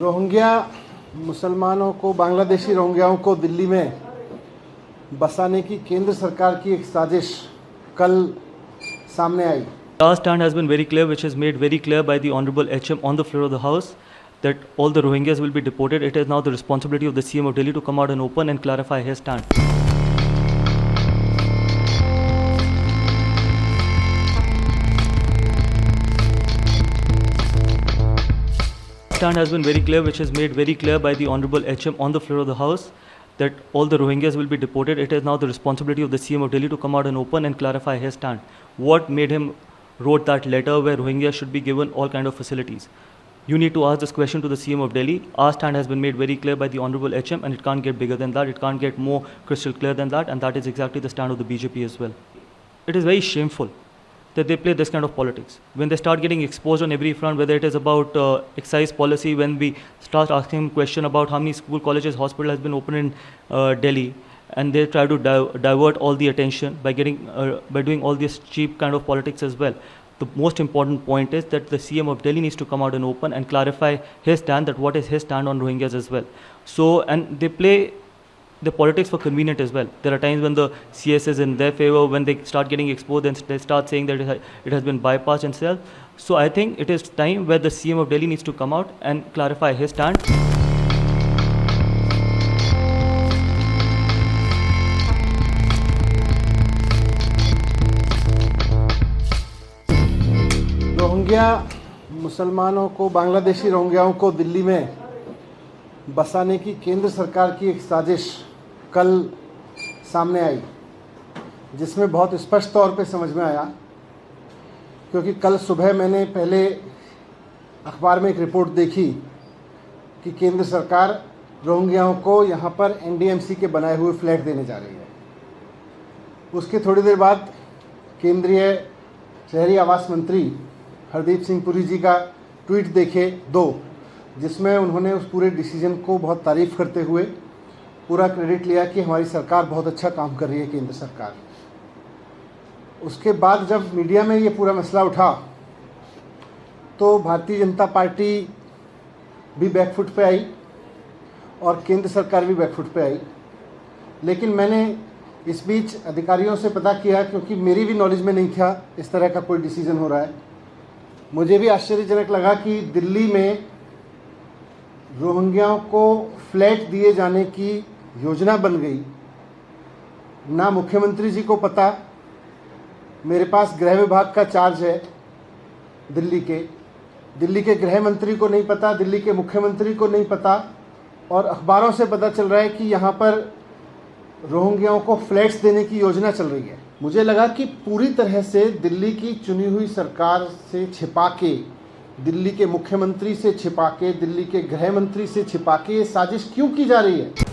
Rohingya मुसलमानों को, बांग्लादेशी रोहिंग्याओं को दिल्ली में बसाने की केंद्र सरकार की एक साजिश कल सामने आई। Our stand has been very clear, which is made very clear by the Honorable HM on the floor of the House, that all the Rohingyas will be deported. It is now the responsibility of the CM of Delhi to come out and open and clarify his stand. Stand has been very clear, which is made very clear by the Honorable HM on the floor of the House, that all the Rohingyas will be deported. It is now the responsibility of the CM of Delhi to come out and open and clarify his stand. What made him wrote that letter where Rohingyas should be given all kind of facilities? You need to ask this question to the CM of Delhi. Our stand has been made very clear by the Honorable HM, and it can't get bigger than that. It can't get more crystal clear than that, and that is exactly the stand of the BJP as well. It is very shameful that they play this kind of politics. When they start getting exposed on every front, whether it is about excise policy, when we start asking them question about how many school, colleges, hospital has been opened in Delhi, and they try to divert all the attention by doing all this cheap kind of politics as well. The most important point is that the CM of Delhi needs to come out and open and clarify his stand, that what is his stand on Rohingyas as well. So, and they play the politics for convenient as well. There are times when the CS is in their favor, when they start getting exposed, then they start saying that it has been bypassed and self. So I think it is time where the CM of Delhi needs to come out and clarify his stand. Rohingya मुसलमानों को, बांग्लादेशी रोहिंग्याओं को दिल्ली में बसाने की केंद्र सरकार की एक साजिश कल सामने आई, जिसमें बहुत स्पष्ट तौर पे समझ में आया, क्योंकि कल सुबह मैंने पहले अखबार में एक रिपोर्ट देखी कि केंद्र सरकार रोहिंग्याओं को यहाँ पर एनडीएमसी के बनाए हुए फ्लैट देने जा रही है। उसके थोड़ी देर बाद केंद्रीय शहरी आवास मंत्री हरदीप सिंह पुरी जी का ट्वीट देखे जिसमें उन्होंने उस पूरे डिसीजन को बहुत तारीफ़ करते हुए पूरा क्रेडिट लिया कि हमारी सरकार बहुत अच्छा काम कर रही है, केंद्र सरकार। उसके बाद जब मीडिया में ये पूरा मसला उठा तो भारतीय जनता पार्टी भी बैकफुट पे आई और केंद्र सरकार भी बैकफुट पे आई। लेकिन मैंने इस बीच अधिकारियों से पता किया, क्योंकि मेरी भी नॉलेज में नहीं था इस तरह का कोई डिसीजन हो रहा है। मुझे भी आश्चर्यजनक लगा कि दिल्ली में रोहिंग्याओं को फ्लैट दिए जाने की योजना बन गई। ना मुख्यमंत्री जी को पता, मेरे पास गृह विभाग का चार्ज है दिल्ली के गृह मंत्री को नहीं पता, दिल्ली के मुख्यमंत्री को नहीं पता, और अखबारों से पता चल रहा है कि यहाँ पर रोहिंग्याओं को फ्लैट्स देने की योजना चल रही है। मुझे लगा कि पूरी तरह से दिल्ली की चुनी हुई सरकार से छिपा के, दिल्ली के मुख्यमंत्री से छिपा के, दिल्ली के गृह मंत्री से छिपा के ये साजिश क्यों की जा रही है।